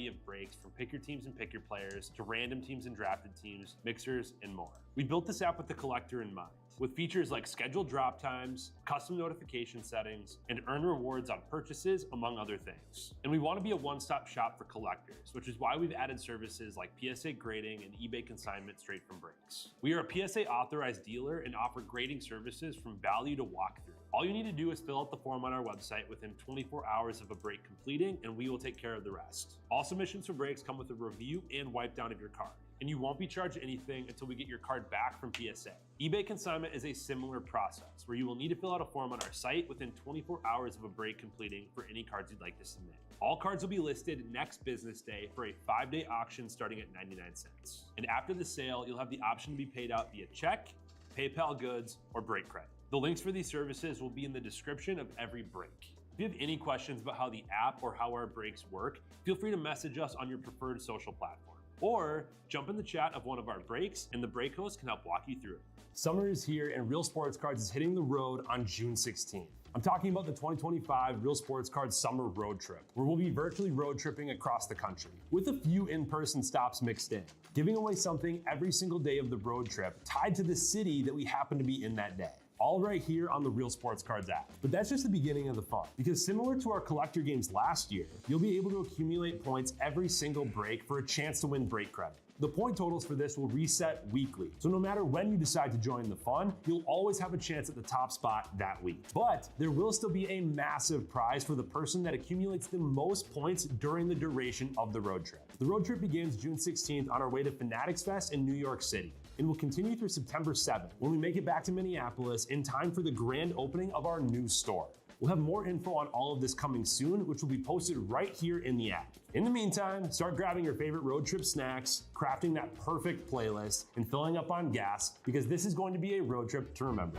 variety of breaks from pick your teams and pick your players to random teams and drafted teams, mixers, and more. We built this app with the collector in mind, with features like scheduled drop times, custom notification settings, and earn rewards on purchases, among other things. And we want to be a one-stop shop for collectors, which is why we've added services like PSA grading and eBay consignment straight from breaks. We are a PSA authorized dealer and offer grading services from value to walkthrough. All you need to do is fill out the form on our website within 24 hours of a break completing, and we will take care of the rest. All submissions for breaks come with a review and wipe down of your card, and you won't be charged anything until we get your card back from PSA. eBay consignment is a similar process where you will need to fill out a form on our site within 24 hours of a break completing for any cards you'd like to submit. All cards will be listed next business day for a 5-day auction starting at 99 cents. And after the sale, you'll have the option to be paid out via check, PayPal goods, or break credit. The links for these services will be in the description of every break. If you have any questions about how the app or how our breaks work, feel free to message us on your preferred social platform. Or jump in the chat of one of our breaks and the break host can help walk you through it. Summer is here and Real Sports Cards is hitting the road on June 16th. I'm talking about the 2025 Real Sports Cards Summer Road Trip, where we'll be virtually road tripping across the country, with a few in-person stops mixed in, giving away something every single day of the road trip tied to the city that we happen to be in that day. All right here on the Real Sports Cards app. But that's just the beginning of the fun, because similar to our collector games last year, you'll be able to accumulate points every single break for a chance to win break credit. The point totals for this will reset weekly, so no matter when you decide to join the fun, you'll always have a chance at the top spot that week. But there will still be a massive prize for the person that accumulates the most points during the duration of the road trip. The road trip begins June 16th on our way to Fanatics Fest in New York City, and will continue through September 7th when we make it back to Minneapolis in time for the grand opening of our new store. We'll have more info on all of this coming soon, which will be posted right here in the app. In the meantime, start grabbing your favorite road trip snacks, crafting that perfect playlist, and filling up on gas, because this is going to be a road trip to remember.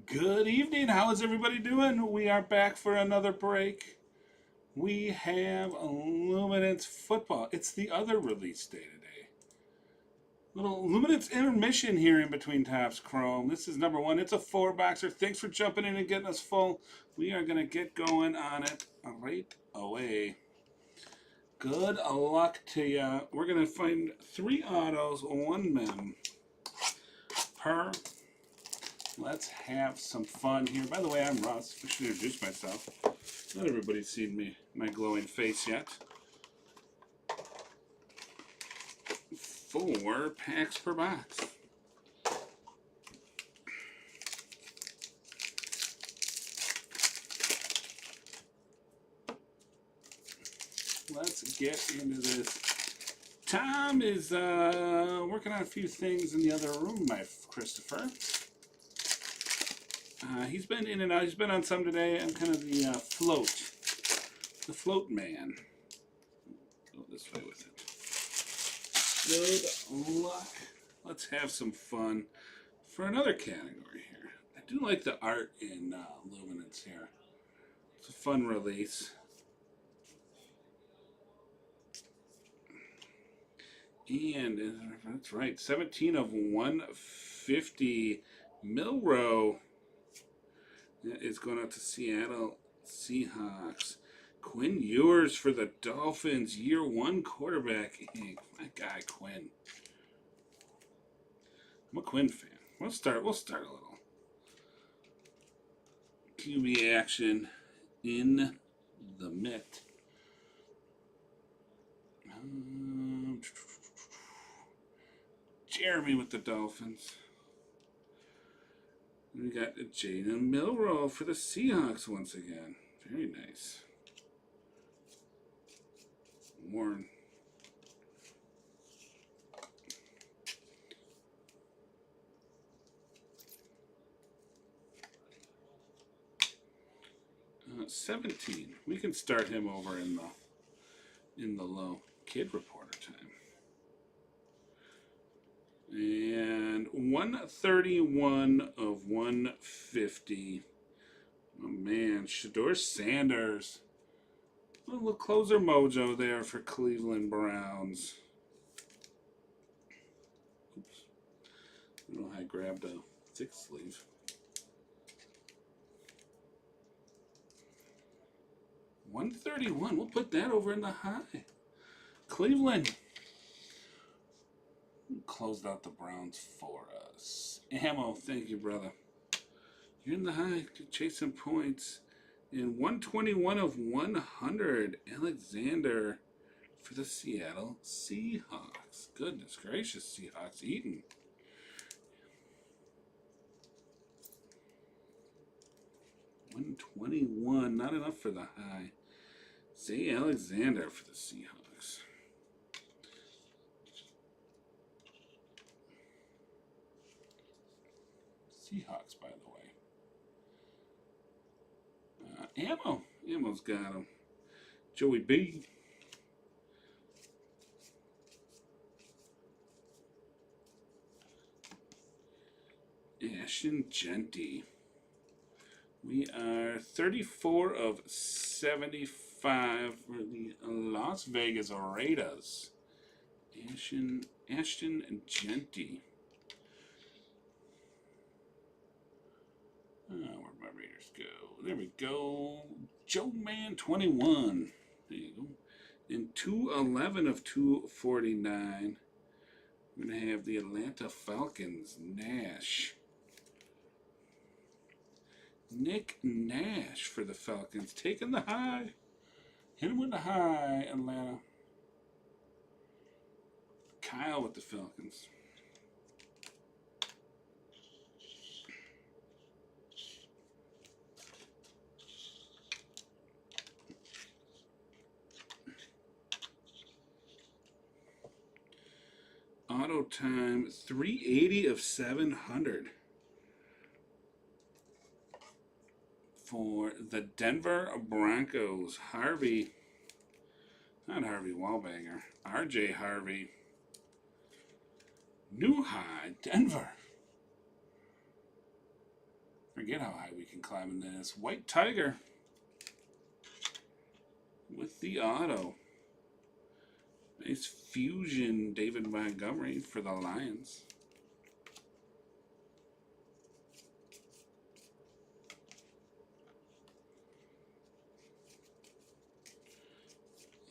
Good evening. How is everybody doing? We are back for another break. We have Luminance football. It's the other release day today. Little Luminance intermission here in between Topps Chrome. This is number 1. It's a 4-boxer. Thanks for jumping in and getting us full. We are going to get going on it right away. Good luck to ya. We're going to find 3 autos, 1 mem per. Let's have some fun here. By the way, I'm Russ. I should introduce myself. Not everybody's seen my glowing face yet. 4 packs per box. Let's get into this. Tom is working on a few things in the other room, my Christopher. He's been in and out. He's been on some today. I'm kind of the float man. Go this way with it. Good luck. Let's have some fun for another category here. I do like the art in Luminance here. It's a fun release. And that's right, 17 of 150. Milrow is going out to Seattle Seahawks. Quinn Ewers for the Dolphins, year 1 quarterback. Hey, my guy Quinn. I'm a Quinn fan. We'll start a little QB action in the mitt. Jeremy with the Dolphins. We got Jalen Milrow for the Seahawks once again. Very nice. 17. We can start him over in the low kid reporter time. And 131 of 150. Oh man, Shador Sanders. A little closer mojo there for Cleveland Browns. Oops. I don't know how I grabbed a 6th sleeve. 131. We'll put that over in the high. Cleveland closed out the Browns for us. Ammo, thank you, brother. You're in the high, chasing points. And 121 of 100. Alexander for the Seattle Seahawks. Goodness gracious, Seahawks eating. $121, not enough for the high. Zay Alexander for the Seahawks. Seahawks, by the way. Ammo. Ammo's got him. Joey B. Ashton Genty. We are 34 of 75 for the Las Vegas Raiders. Ashton Genty. Oh, where'd my Raiders go? There we go. Joe Man 21. There you go. And 211 of 249. We're going to have the Atlanta Falcons. Nash. Nick Nash for the Falcons. Taking the high. Hit him with the high, Atlanta. Kyle with the Falcons. Auto time 380 of 700 for the Denver Broncos. Harvey, not Harvey Wallbanger, RJ Harvey. New high, Denver. Forget how high we can climb in this. White Tiger with the auto. Nice fusion, David Montgomery for the Lions.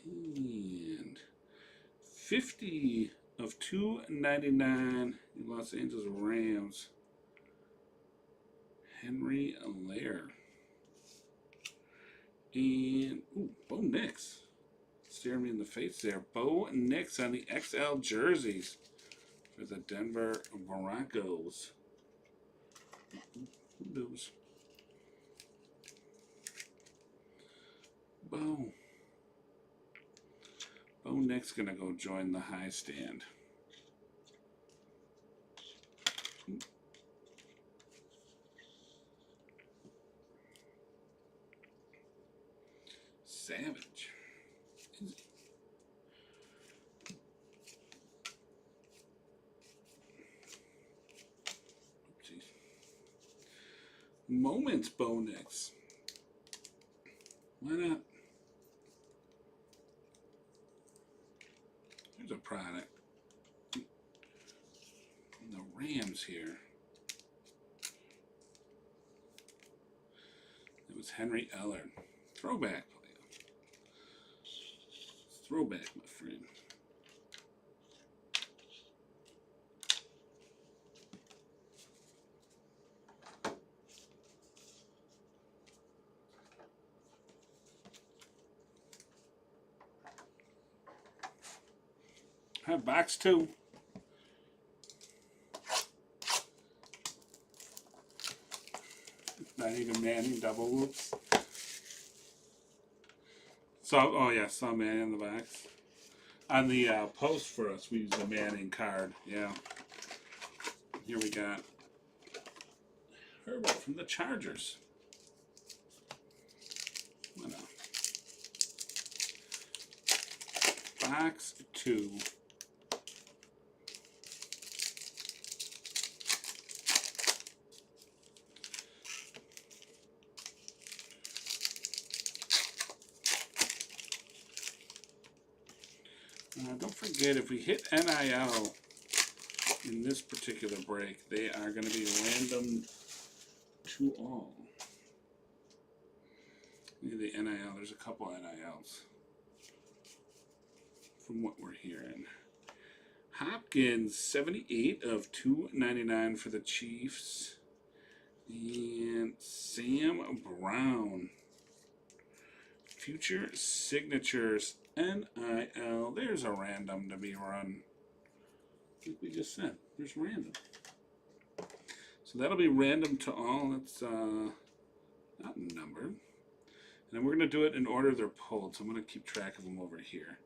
And 50 of 299, Los Angeles Rams. Henry Allaire. And, ooh, Bo Nix. Staring me in the face there. Bo Nix on the XL jerseys for the Denver Broncos. Who knows? Bo Nix gonna go join the high stand. Savage. Moments, Bo Nix. Why not? Here's a product. The Rams here. It was Henry Eller. Throwback player. Throwback, my friend. Box 2. Not even Manning, double whoops. So, oh yeah, saw Manning in the box. On the post for us, we used a Manning card. Yeah. Here we got Herbert from the Chargers. box 2. Don't forget, if we hit NIL in this particular break, they are going to be random to all. Look at the NIL. There's a couple NILs from what we're hearing. Hopkins, 78 of 299 for the Chiefs. And Sam Brown, Future Signatures, NIL. There's a random to be run. Like we just said, there's random. So that'll be random to all. That's not numbered. And then we're going to do it in order they're pulled. So I'm going to keep track of them over here.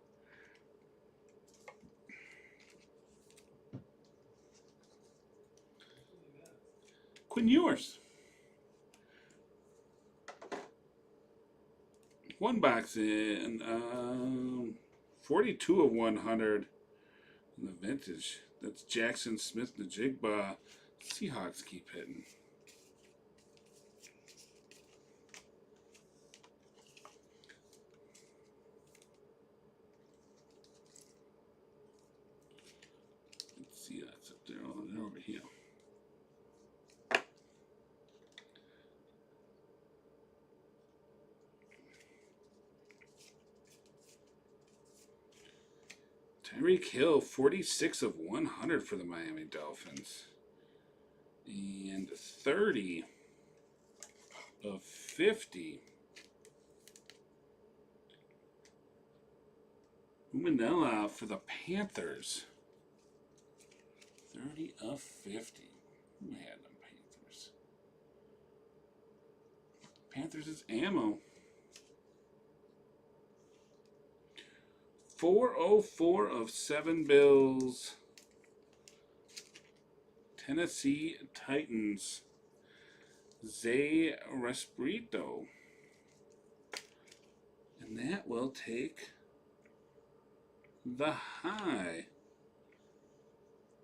Quinn Ewers. One box in 42 of 100 in the vintage. That's Jackson Smith-Njigba. Seahawks keep hitting. Let's see, that's up there. Oh, they're over here. Tyreek Hill, 46 of 100 for the Miami Dolphins. And 30 of 50. Umanella for the Panthers. 30 of 50. Who had them Panthers? Panthers is ammo. 404 of 7 Bills. Tennessee Titans. Zay Resprito. And that will take the high.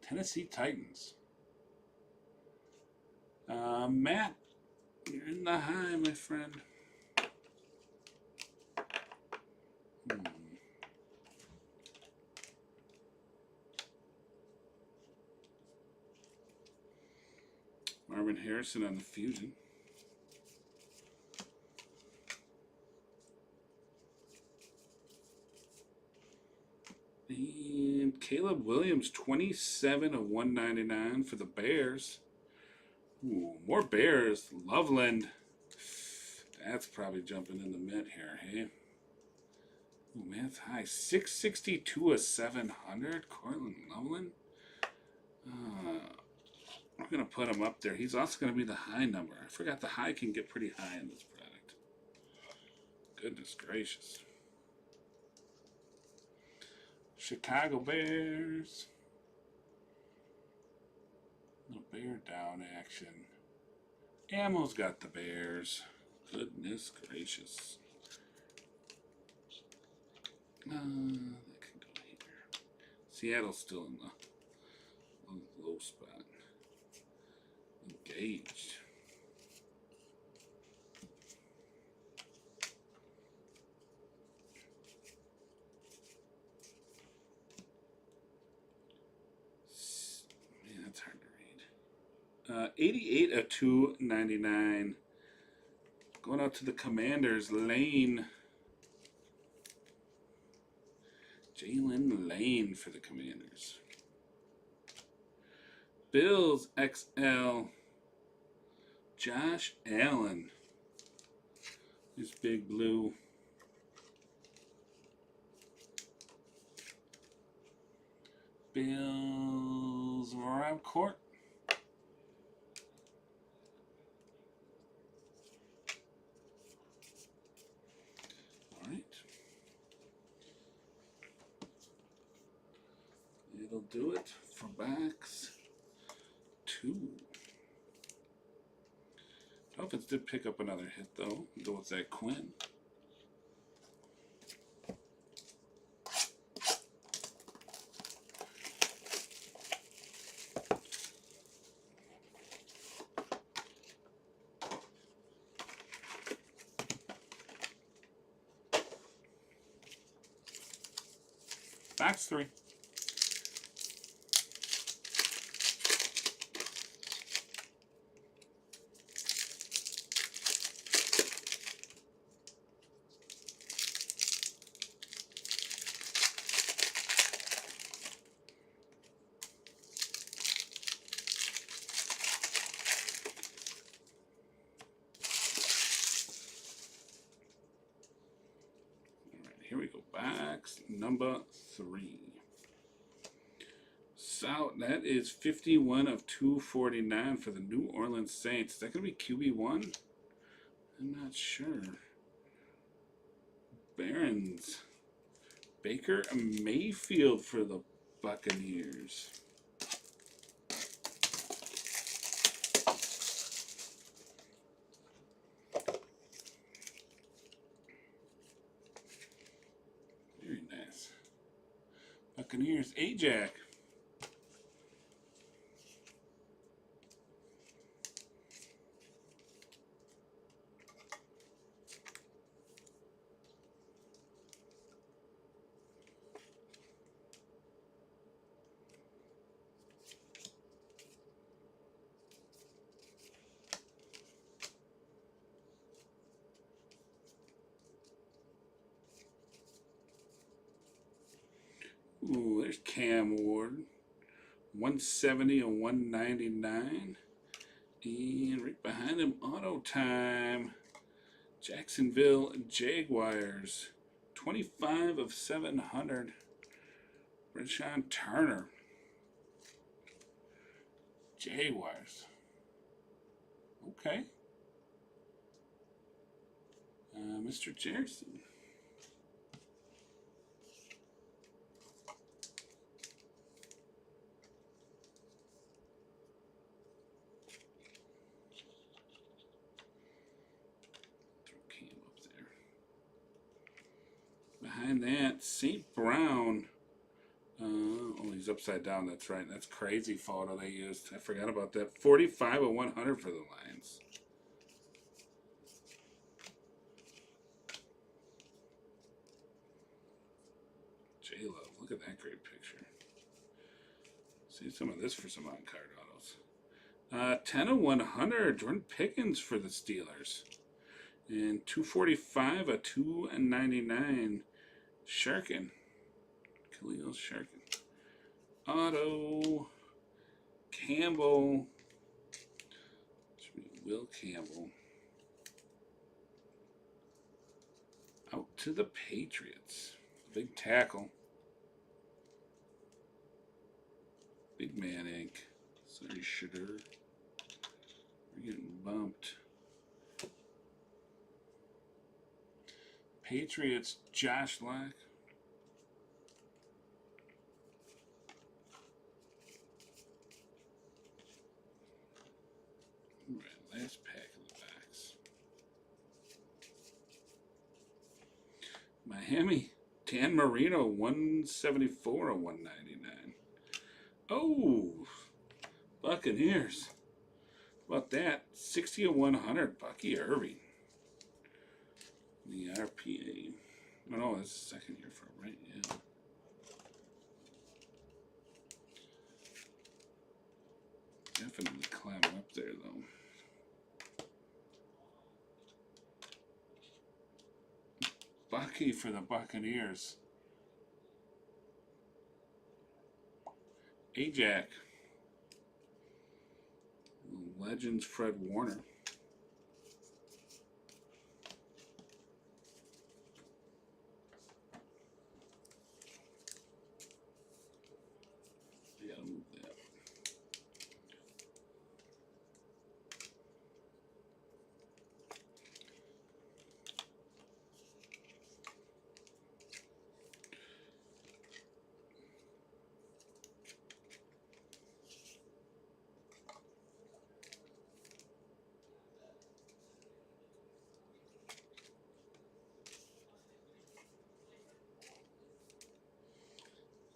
Tennessee Titans. Matt, you're in the high, my friend. Marvin Harrison on the Fusion. And Caleb Williams, 27 of 199 for the Bears. Ooh, more Bears. Loveland. That's probably jumping in the mint here, hey? Ooh, man, that's high. 662 of 700. Cortland Loveland. We're going to put him up there. He's also going to be the high number. I forgot the high can get pretty high in this product. Goodness gracious. Chicago Bears. Little bear down action. Ammo's got the Bears. Goodness gracious. That can go here. Seattle's still in the low spot. Engaged. Man, that's hard to read. 88 of 299. Going out to the Commanders. Lane. Jalen Lane for the Commanders. Bills XL. Josh Allen. This big blue. Bills Rob Court. All right. It'll do it for box 2. Dolphins did pick up another hit, though. Go with that Quinn. Box 3. Here we go. Box number 3. So that is 51 of 249 for the New Orleans Saints. Is that going to be QB1? I'm not sure. Barons. Baker Mayfield for the Buccaneers. Very nice. Buccaneers, Ajax. Ooh, there's Cam Ward. 170 and 199. And right behind him, Auto Time. Jacksonville Jaguars. 25 of 700. Rashawn Turner. Jaguars. Okay. Mr. Jerson. Behind that, St. Brown. Oh, he's upside down. That's right. That's crazy photo they used. I forgot about that. 45 of 100 for the Lions. J-Love. Look at that great picture. See some of this for some on-card autos. 10 of 100. Jordan Pickens for the Steelers. And 245 of 299. Sharkin. Khalil Sharkin. Auto. Campbell. Should be Will Campbell. Out to the Patriots. Big tackle. Big man ink. Sorry, sugar. We're getting bumped. Patriots, Josh Lack. All right, last pack of the box. Miami, Dan Marino, 174 of 199. Oh, Buccaneers. How about that? 60 of 100, Bucky Irving. The RPA. Oh, no, that's the second year for him, right? Yeah. Definitely climbing up there, though. Bucky for the Buccaneers. Ajax. Legends Fred Warner.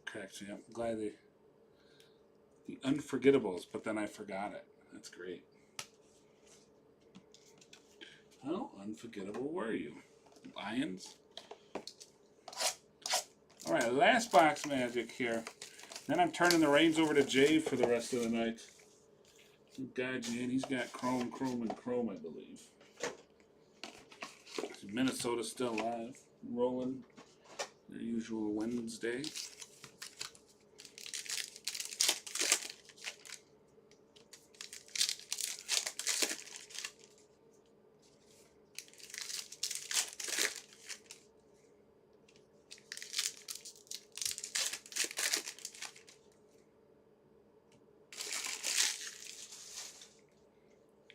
Cracks me up. I'm glad the unforgettables, but then I forgot it. That's great. How unforgettable were you? Lions? All right, last box magic here. Then I'm turning the reins over to Jay for the rest of the night. Guy Jan, he's got chrome, and chrome, I believe. Minnesota's still alive, rolling their usual Wednesday.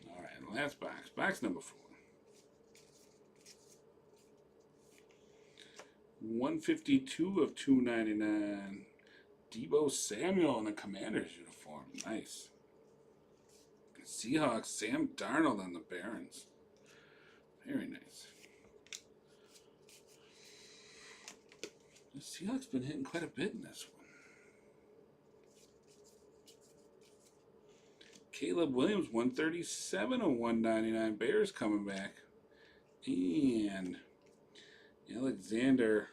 All right, last box, box number 4. 152 of 299. Debo Samuel in the Commanders uniform. Nice. Seahawks, Sam Darnold and the Barons. Very nice. The Seahawks been hitting quite a bit in this one. Caleb Williams, 137 of 199. Bears coming back. And Alexander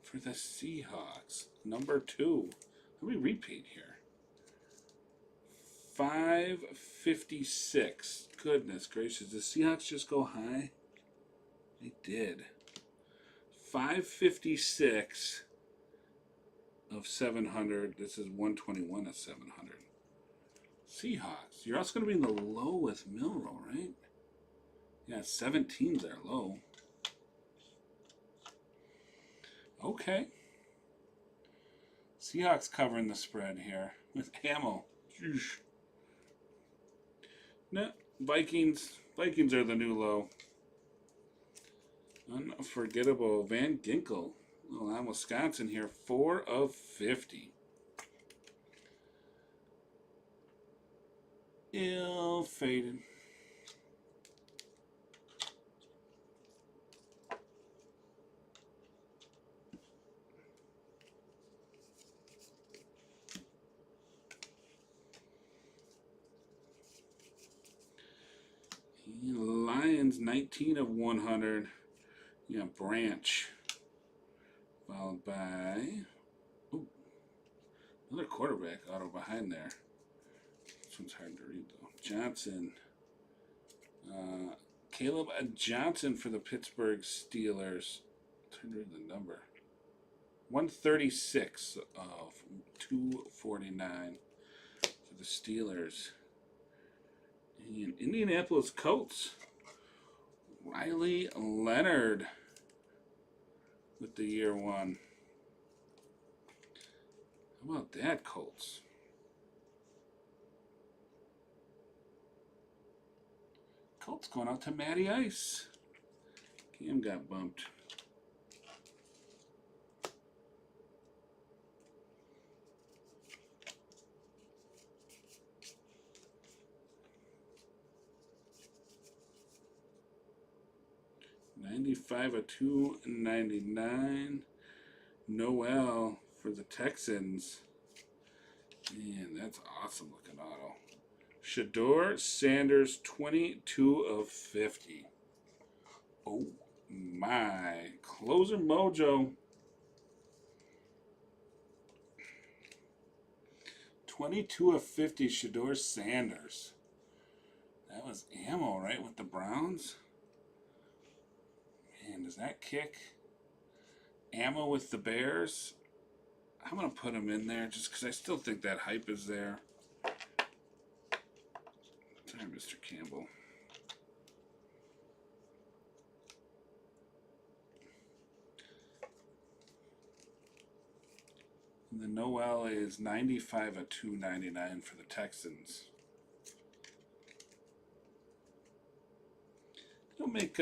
for the Seahawks. Number 2. Let me repeat here. 556. Goodness gracious. Did the Seahawks just go high? They did. 556 of 700. This is 121 of 700. Seahawks. You're also going to be in the low with Milrow, right? Yeah, 17's their low. Okay. Seahawks covering the spread here with ammo. Sheesh. No, Vikings. Vikings are the new low. Unforgettable Van Ginkel. Little on Wisconsin here. 4 of 50. Ill-fated. Lions, 19 of 100. Yeah, Branch. Followed by another quarterback auto behind there. This one's hard to read though. Johnson. Caleb Johnson for the Pittsburgh Steelers. Trying to read the number. 136 of 249 for the Steelers. And Indianapolis Colts. Riley Leonard with the year 1. How about that, Colts? Colts going out to Matty Ice. Cam got bumped. $95 of $299. Noel for the Texans. Man, that's awesome looking auto. Shador Sanders, 22 of 50. Oh my. Closer Mojo. 22 of 50, Shador Sanders. That was ammo, right, with the Browns? Man, does that kick? Ammo with the Bears. I'm going to put him in there just because I still think that hype is there. Sorry, Mr. Campbell. And the Noel is 95 of 299 for the Texans. Don't make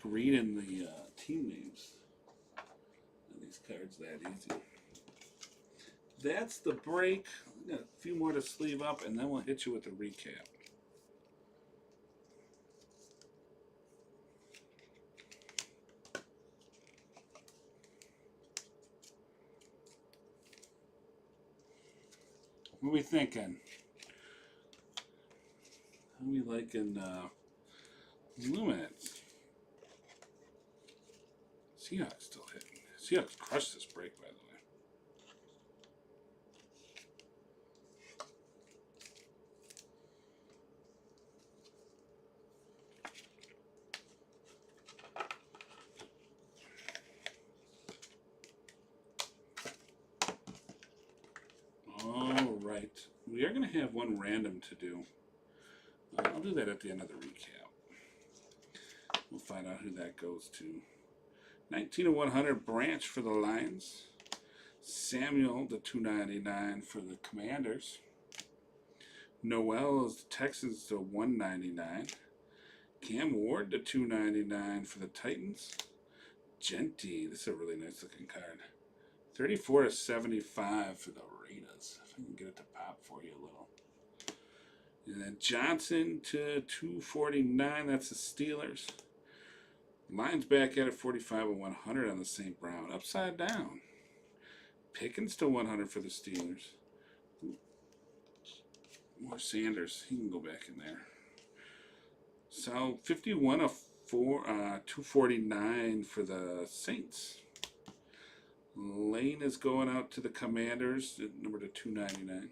reading the team names on these cards that easy. That's the break. We got a few more to sleeve up, and then we'll hit you with a recap. What are we thinking? How we liking Luminance? Seahawks still hitting. Seahawks crushed this break, by the way. All right. We are going to have one random to do. I'll do that at the end of the recap. We'll find out who that goes to. 19 of 100 Branch for the Lions. Samuel to 299 for the Commanders. Noel is the Texans to 199. Cam Ward to 299 for the Titans. Genty, this is a really nice looking card. 34 to 75 for the Raiders. If I can get it to pop for you a little. And then Johnson to 249. That's the Steelers. Lions back at it 45 of 100 on the St. Brown. Upside down. Pickens to 100 for the Steelers. More Sanders. He can go back in there. So 51 of 249 for the Saints. Lane is going out to the Commanders, number to 299.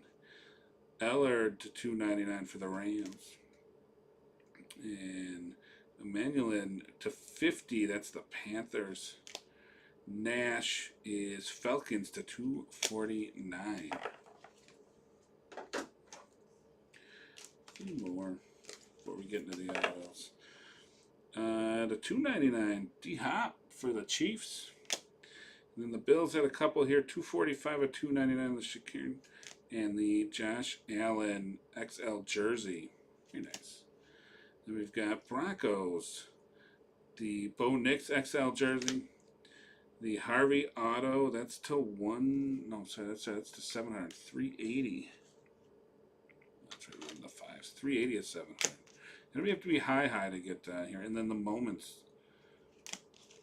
Ellard to 299 for the Rams. And Emmanuel to 50, that's the Panthers. Nash is Falcons to 249. More before we get into the autos. The 299 D-Hop for the Chiefs. And then the Bills had a couple here, 245 of 299 the Shakir, and the Josh Allen XL jersey. Very nice. Then we've got Broncos, the Bo Nix XL jersey, the Harvey auto. That's to that's to 700, 380. That's right, on the fives, 380 at 700. And we have to be high to get here. And then the Moments,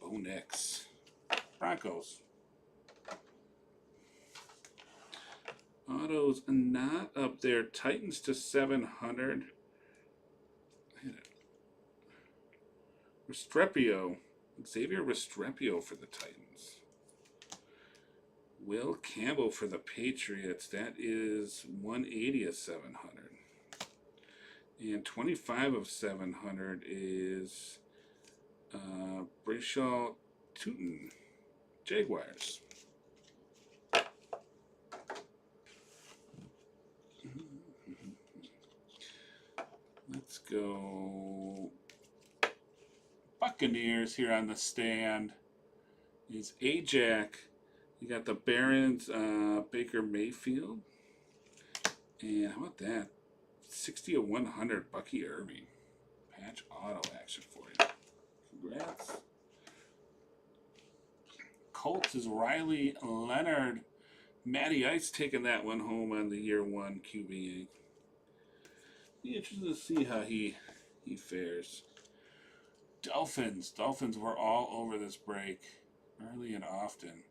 Bo Nix. Broncos. Autos not up there. Titans to 700. Restrepo. Xavier Restrepo for the Titans. Will Campbell for the Patriots. That is 180 of 700. And 25 of 700 is Brayshaw Tootin. Jaguars. Let's go Buccaneers here on the stand. Is Ajax. You got the Barons, Baker Mayfield. And how about that? 60 of 100 Bucky Irving. Patch auto action for you. Congrats. Colts is Riley Leonard. Matty Ice taking that one home on the year one QB. Be interested to see how he fares. Dolphins were all over this break, early and often.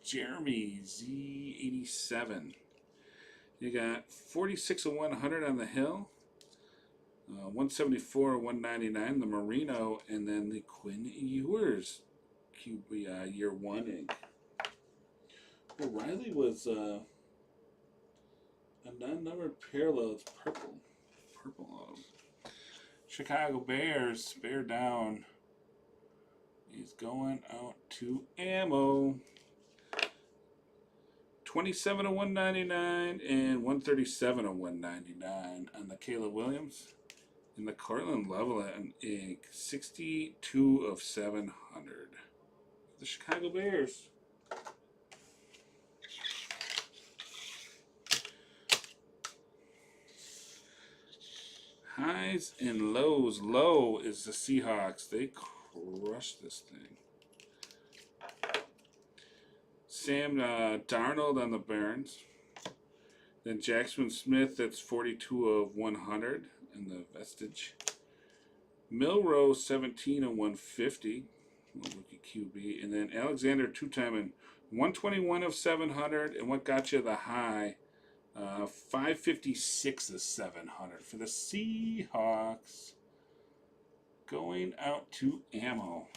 Jeremy Z87. You got 46 of 100 on the Hill. 174 of 199, the Marino, and then the Quinn Ewers QB year one ink. Well, Riley was a non-numbered parallel. It's purple auto. Chicago Bears, bear down. He's going out to ammo. 27 of 199 and 137 of 199 on the Caleb Williams. And the Cortland Levelland ink, 62 of 700. The Chicago Bears. Highs and lows. Low is the Seahawks. They crushed this thing. Sam Darnold on the Barons. Then Jackson Smith, that's 42 of 100 in the Vestige. Milrose, 17 of 150. Rookie QB. And then Alexander two-time and 121 of 700. And what got you the high 556 is 700 for the Seahawks. Going out to ammo.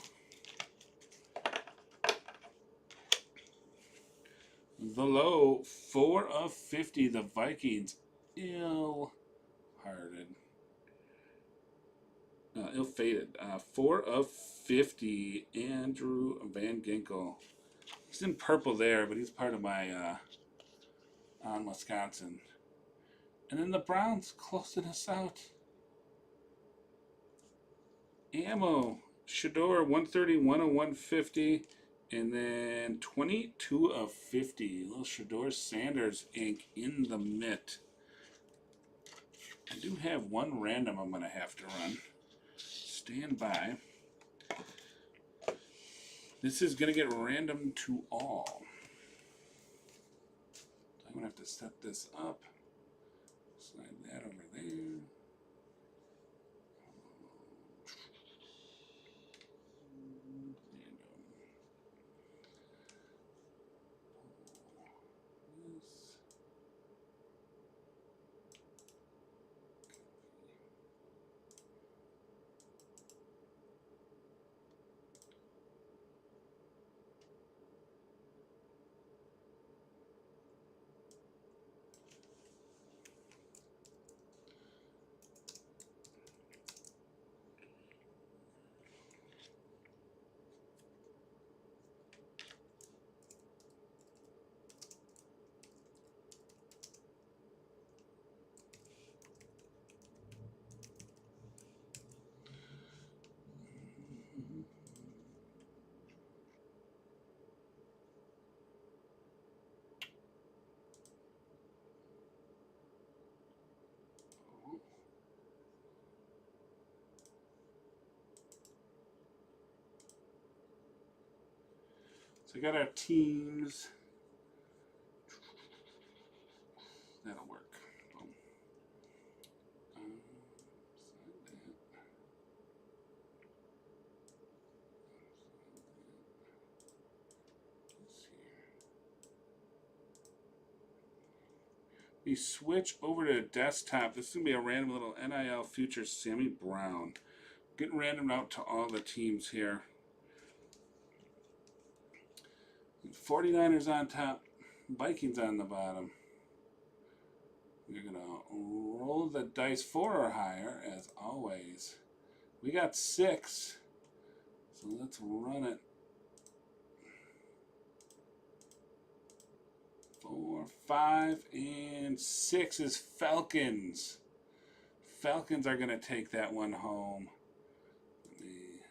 The low, 4 of 50. The Vikings, ill-hearted. Ill-fated. 4 of 50. Andrew Van Ginkel. He's in purple there, but he's part of my on Wisconsin. And then the Browns closing us out. Ammo. Shador, 131 of 150. And then 22 of 50. Little Shador Sanders ink in the mitt. I do have one random I'm going to have to run. Stand by. This is going to get random to all. I'm going to have to set this up. Slide that over there. So we got our teams. That'll work. Boom. We switch over to desktop. This is going to be a random little NIL Futures Sammy Brown. Getting random out to all the teams here. 49ers on top, Vikings on the bottom. We're going to roll the dice 4 or higher, as always. We got 6, so let's run it. 4, 5, and 6 is Falcons. Falcons are going to take that one home. Let me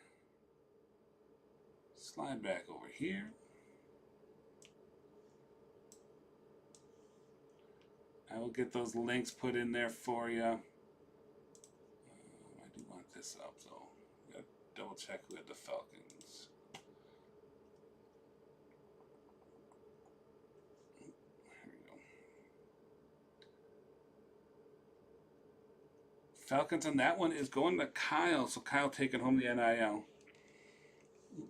slide back over here. I will get those links put in there for you. I do want this up, though. Got to double check who had the Falcons. Here we go. Falcons on that one is going to Kyle. So Kyle taking home the NIL.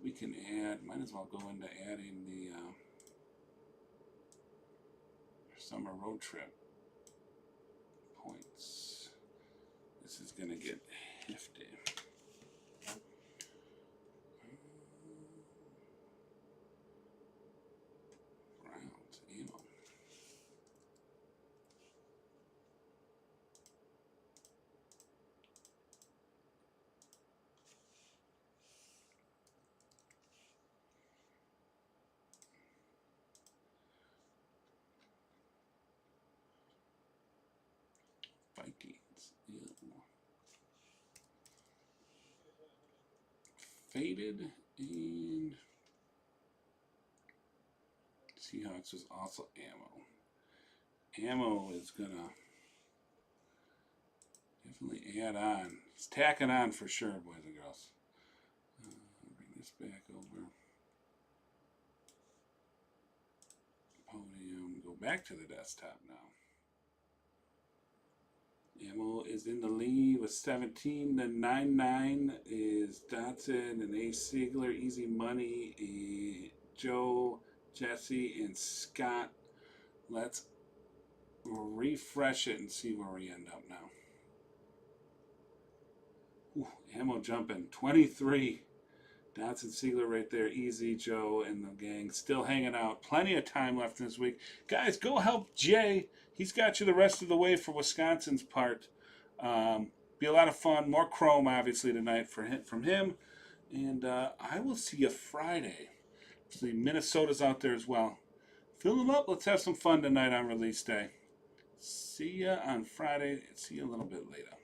We can add, might as well go into adding the summer road trip points. This is going to get hefty. Browns, ammo. Vikings. Ew. Faded, and Seahawks was also ammo. Ammo is gonna definitely add on. It's tacking on for sure, boys and girls. Bring this back over. Podium. Go back to the desktop now. Ammo is in the lead with 17. The 99 is Dotson and A. Siegler, Easy Money, Joe, Jesse, and Scott. Let's refresh it and see where we end up now. Ooh, ammo jumping. 23. Dodson Ziegler right there. Easy Joe and the gang still hanging out. Plenty of time left this week. Guys, go help Jay. He's got you the rest of the way for Wisconsin's part. Be a lot of fun. More Chrome, obviously, tonight from him. And I will see you Friday. See, Minnesota's out there as well. Fill them up. Let's have some fun tonight on release day. See ya on Friday. See you a little bit later.